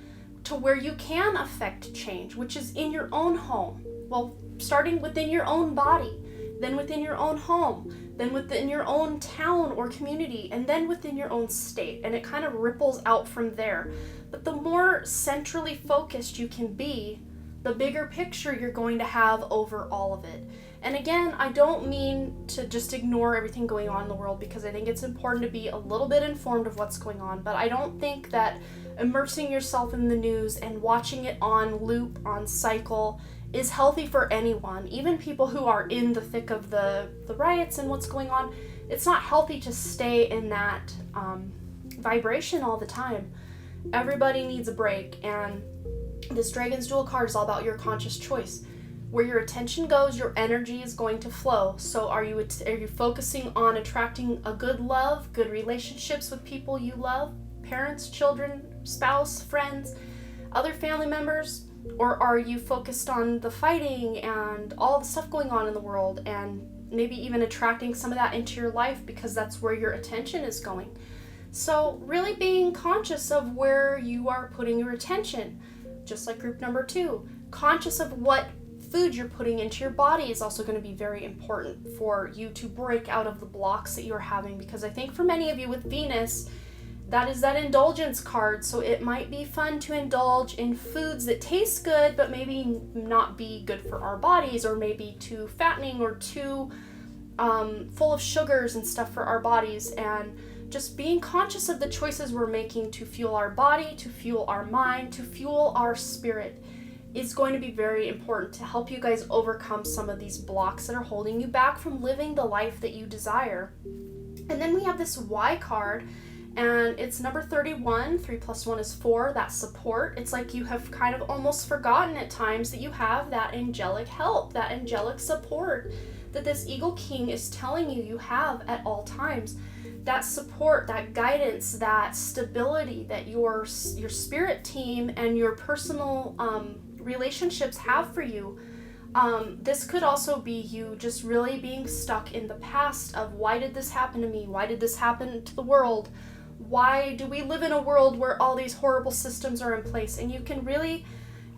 to where you can affect change, which is in your own home. Well, starting within your own body, then within your own home, then within your own town or community, and then within your own state. And it kind of ripples out from there. But the more centrally focused you can be, the bigger picture you're going to have over all of it. And again, I don't mean to just ignore everything going on in the world, because I think it's important to be a little bit informed of what's going on. But I don't think that immersing yourself in the news and watching it on loop, on cycle, is healthy for anyone. Even people who are in the thick of the riots and what's going on, it's not healthy to stay in that vibration all the time. Everybody needs a break, and this Dragon's Duel card is all about your conscious choice. Where your attention goes, your energy is going to flow. So are you focusing on attracting a good love, good relationships with people you love, parents, children, spouse, friends, other family members? Or are you focused on the fighting and all the stuff going on in the world, and maybe even attracting some of that into your life because that's where your attention is going? So really being conscious of where you are putting your attention, just like group number 2. Conscious of what food you're putting into your body is also going to be very important for you to break out of the blocks that you're having, because I think for many of you with Venus, that is that indulgence card. So it might be fun to indulge in foods that taste good, but maybe not be good for our bodies, or maybe too fattening or too full of sugars and stuff for our bodies. And just being conscious of the choices we're making to fuel our body, to fuel our mind, to fuel our spirit is going to be very important to help you guys overcome some of these blocks that are holding you back from living the life that you desire. And then we have this Y card, and it's number 31. 3 + 1 is 4, that support. It's like you have kind of almost forgotten at times that you have that angelic help, that angelic support that this Eagle King is telling you have at all times. That support, that guidance, that stability that your spirit team and your personal relationships have for you. This could also be you just really being stuck in the past of, why did this happen to me? Why did this happen to the world? Why do we live in a world where all these horrible systems are in place? And you can really,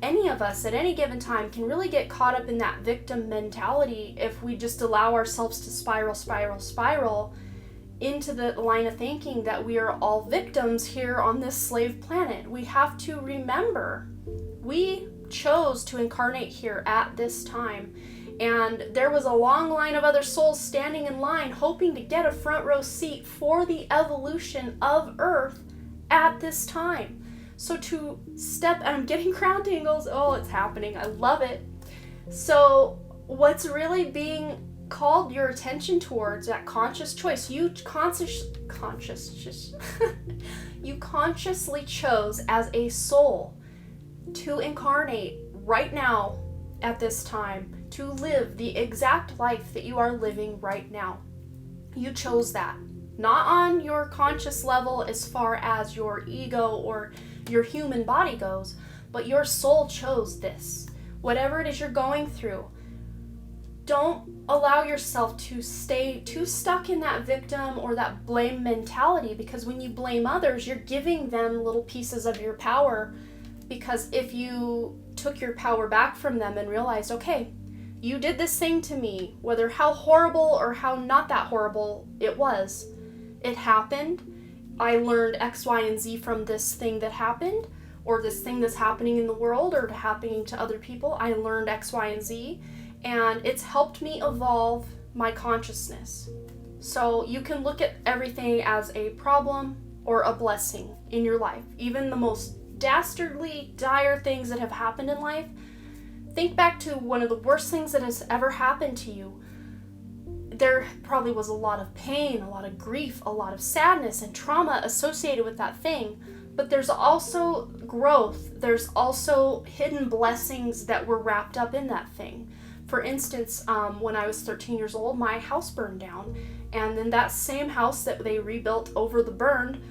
any of us at any given time can really get caught up in that victim mentality if we just allow ourselves to spiral into the line of thinking that we are all victims here on this slave planet. We have to remember, we chose to incarnate here at this time, and there was a long line of other souls standing in line hoping to get a front row seat for the evolution of Earth at this time. So to step, and I'm getting crown tingles, oh, it's happening, I love it. So what's really being called your attention towards, that conscious choice, you consciously chose as a soul to incarnate right now at this time, to live the exact life that you are living right now. You chose that, not on your conscious level as far as your ego or your human body goes, but your soul chose this. Whatever it is you're going through, don't allow yourself to stay too stuck in that victim or that blame mentality, because when you blame others, you're giving them little pieces of your power. Because if you took your power back from them and realized, okay, you did this thing to me, whether how horrible or how not that horrible it was, it happened. I learned X, Y, and Z from this thing that happened, or this thing that's happening in the world or happening to other people. I learned X, Y, and Z, and it's helped me evolve my consciousness. So you can look at everything as a problem or a blessing in your life. Even the most dastardly, dire things that have happened in life, think back to one of the worst things that has ever happened to you. There probably was a lot of pain, a lot of grief, a lot of sadness and trauma associated with that thing, but there's also growth. There's also hidden blessings that were wrapped up in that thing. For instance, when I was 13 years old, my house burned down, and then that same house that they rebuilt over the burned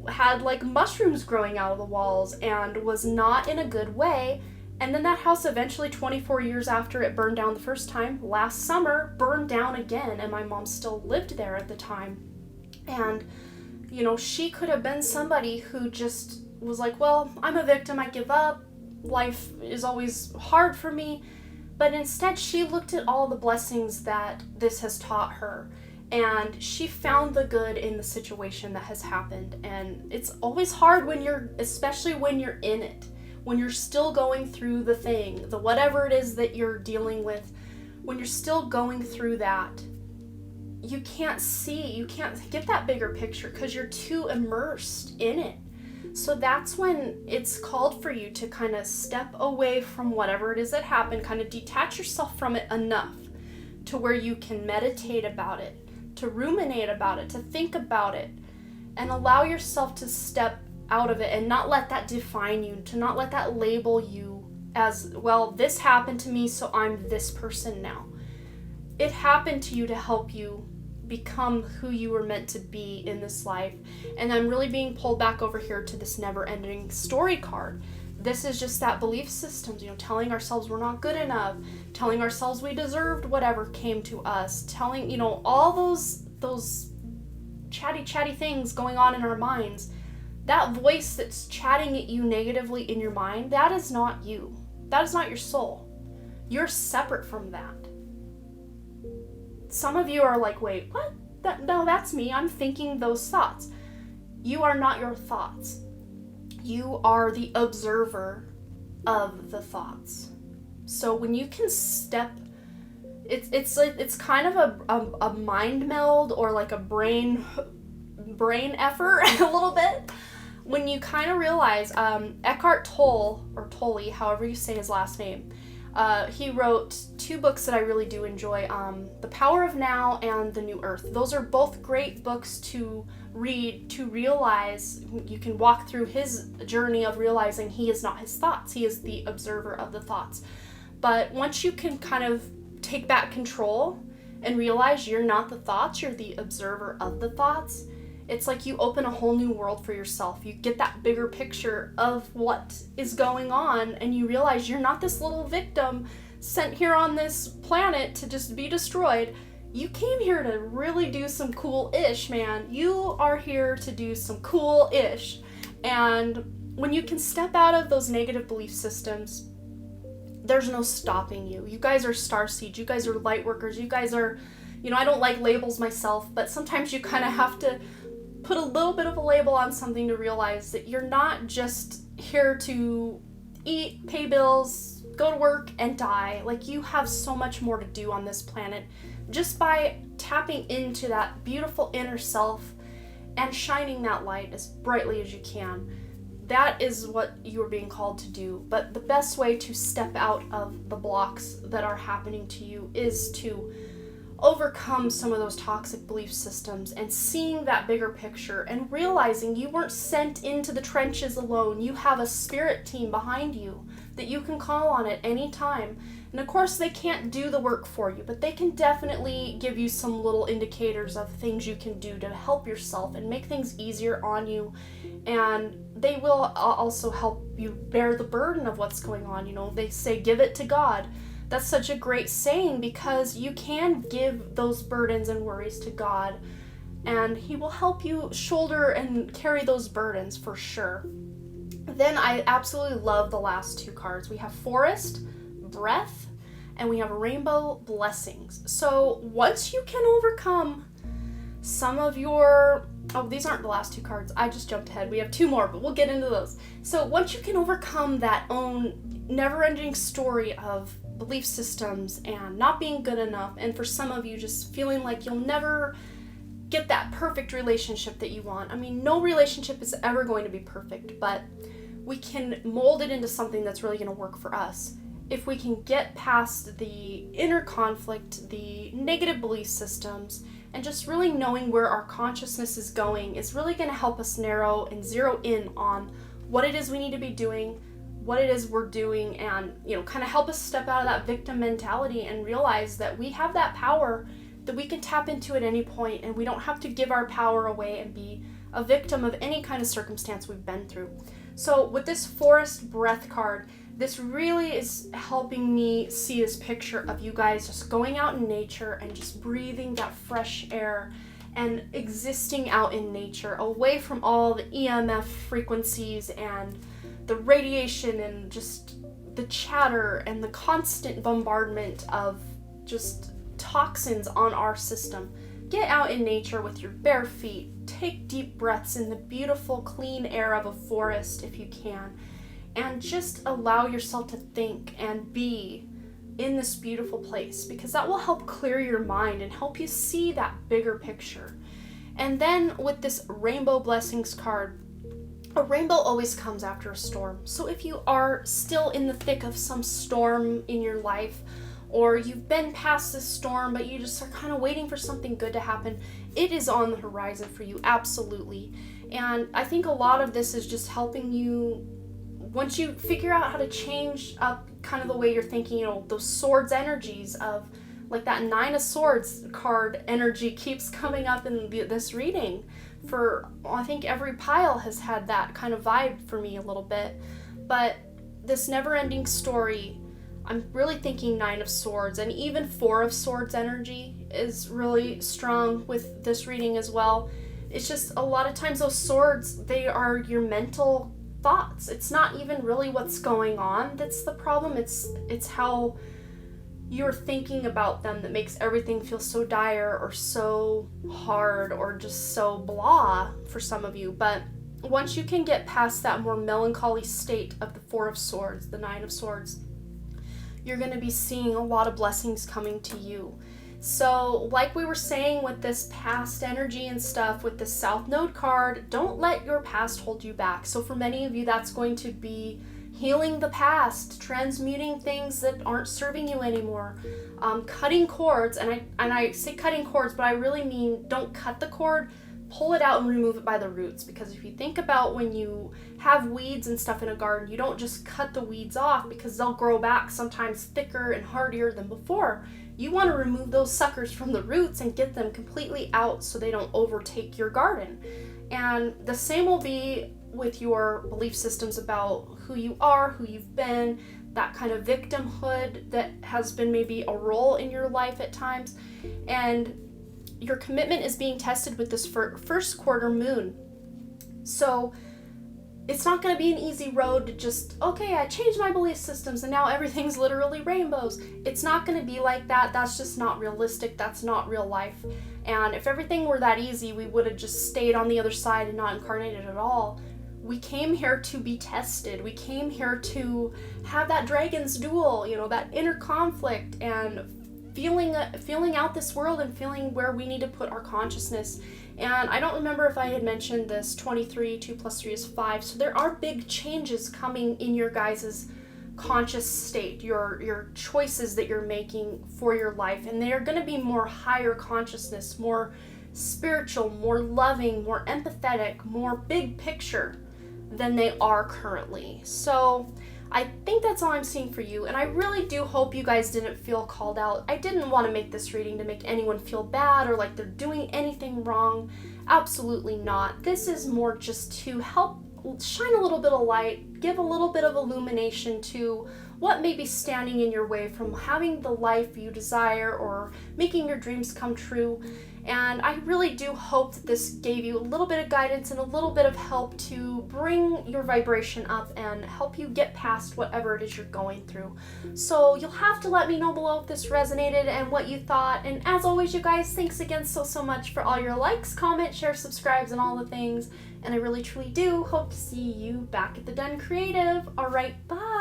had like mushrooms growing out of the walls and was not in a good way. And then that house eventually, 24 years after it burned down the first time, last summer, burned down again, and my mom still lived there at the time. And, you know, she could have been somebody who just was like, well, I'm a victim, I give up, life is always hard for me. But instead, she looked at all the blessings that this has taught her, and she found the good in the situation that has happened. And it's always hard when especially when you're in it, when you're still going through the thing, the whatever it is that you're dealing with, when you're still going through that, you can't get that bigger picture because you're too immersed in it. So that's when it's called for you to kind of step away from whatever it is that happened, kind of detach yourself from it enough to where you can meditate about it, to ruminate about it, to think about it, and allow yourself to step out of it and not let that define you, to not let that label you as, well, this happened to me, so I'm this person now. It happened to you to help you become who you were meant to be in this life. And I'm really being pulled back over here to this never-ending story card. This is just that belief systems, telling ourselves we're not good enough, telling ourselves we deserved whatever came to us, telling, all those chatty things going on in our minds. That voice that's chatting at you negatively in your mind, that is not you. That is not your soul. You're separate from that. Some of you are like, wait, what? No, that's me. I'm thinking those thoughts. You are not your thoughts. You are the observer of the thoughts. So when you can step, it's kind of a mind meld or like a brain effort a little bit. When you kind of realize, Eckhart Tolle, or Tolle, however you say his last name, he wrote 2 books that I really do enjoy, The Power of Now and The New Earth. Those are both great books to read, to realize. You can walk through his journey of realizing he is not his thoughts. He is the observer of the thoughts. But once you can kind of take back control and realize you're not the thoughts, you're the observer of the thoughts, it's like you open a whole new world for yourself. You get that bigger picture of what is going on, and you realize you're not this little victim sent here on this planet to just be destroyed. You came here to really do some cool-ish, man. You are here to do some cool-ish. And when you can step out of those negative belief systems, there's no stopping you. You guys are starseeds. You guys are light workers. You guys are, I don't like labels myself, but sometimes you kind of have to put a little bit of a label on something to realize that you're not just here to eat, pay bills, go to work, and die. Like, you have so much more to do on this planet just by tapping into that beautiful inner self and shining that light as brightly as you can. That is what you are being called to do. But the best way to step out of the blocks that are happening to you is to overcome some of those toxic belief systems and seeing that bigger picture and realizing you weren't sent into the trenches alone. You have a spirit team behind you that you can call on at any time. And of course, they can't do the work for you, but they can definitely give you some little indicators of things you can do to help yourself and make things easier on you. And they will also help you bear the burden of what's going on. They say, give it to God. That's such a great saying, because you can give those burdens and worries to God, and He will help you shoulder and carry those burdens for sure. Then I absolutely love the last 2 cards. We have Forest, Breath, and we have Rainbow Blessings. So once you can overcome some of your... Oh, these aren't the last 2 cards. I just jumped ahead. We have 2 more, but we'll get into those. So once you can overcome that own never-ending story of belief systems and not being good enough, and for some of you just feeling like you'll never get that perfect relationship that you want. I mean, no relationship is ever going to be perfect, but we can mold it into something that's really going to work for us. If we can get past the inner conflict, the negative belief systems, and just really knowing where our consciousness is going, is really going to help us narrow and zero in on what it is we need to be doing, what it is we're doing, and kind of help us step out of that victim mentality and realize that we have that power, that we can tap into at any point, and we don't have to give our power away and be a victim of any kind of circumstance we've been through. So with this Forest Breath card, this really is helping me see this picture of you guys just going out in nature and just breathing that fresh air and existing out in nature, away from all the EMF frequencies and the radiation and just the chatter and the constant bombardment of just toxins on our system. Get out in nature with your bare feet. Take deep breaths in the beautiful, clean air of a forest if you can. And just allow yourself to think and be in this beautiful place, because that will help clear your mind and help you see that bigger picture. And then with this Rainbow Blessings card, a rainbow always comes after a storm. So if you are still in the thick of some storm in your life, or you've been past this storm but you just are kind of waiting for something good to happen, it is on the horizon for you, absolutely. And I think a lot of this is just helping you, once you figure out how to change up kind of the way you're thinking, you know, those swords energies of, like that Nine of Swords card energy keeps coming up in this reading. For, I think every pile has had that kind of vibe for me a little bit. But this never-ending story, I'm really thinking Nine of Swords, and even Four of Swords energy is really strong with this reading as well. It's just a lot of times those swords, they are your mental thoughts. It's not even really what's going on that's the problem. It's how you're thinking about them that makes everything feel so dire or so hard or just so blah for some of you. But once you can get past that more melancholy state of the Four of Swords, the Nine of Swords, you're going to be seeing a lot of blessings coming to you. So like we were saying with this past energy and stuff, with the South Node card, don't let your past hold you back. So for many of you, that's going to be healing the past, transmuting things that aren't serving you anymore, cutting cords. And I say cutting cords, but I really mean don't cut the cord, pull it out and remove it by the roots. Because if you think about when you have weeds and stuff in a garden, you don't just cut the weeds off because they'll grow back sometimes thicker and hardier than before. You want to remove those suckers from the roots and get them completely out so they don't overtake your garden. And the same will be with your belief systems about who you are, who you've been, that kind of victimhood that has been maybe a role in your life at times. And your commitment is being tested with this first quarter moon. So it's not going to be an easy road to just, okay, I changed my belief systems and now everything's literally rainbows. It's not going to be like that. That's just not realistic. That's not real life. And if everything were that easy, we would have just stayed on the other side and not incarnated at all. We came here to be tested. We came here to have that dragon's duel, you know, that inner conflict and feeling out this world and feeling where we need to put our consciousness. And I don't remember if I had mentioned this 23, 2 plus 3 is 5. So there are big changes coming in your guys' conscious state, your choices that you're making for your life. And they are going to be more higher consciousness, more spiritual, more loving, more empathetic, more big picture than they are currently. So I think that's all I'm seeing for you, and I really do hope you guys didn't feel called out. I didn't want to make this reading to make anyone feel bad or like they're doing anything wrong. Absolutely not. This is more just to help shine a little bit of light, give a little bit of illumination to what may be standing in your way from having the life you desire or making your dreams come true. And I really do hope that this gave you a little bit of guidance and a little bit of help to bring your vibration up and help you get past whatever it is you're going through. So you'll have to let me know below if this resonated and what you thought. And as always, you guys, thanks again so much for all your likes, comments, shares, subscribes, and all the things. And I really truly do hope to see you back at the Den Creative. All right, bye.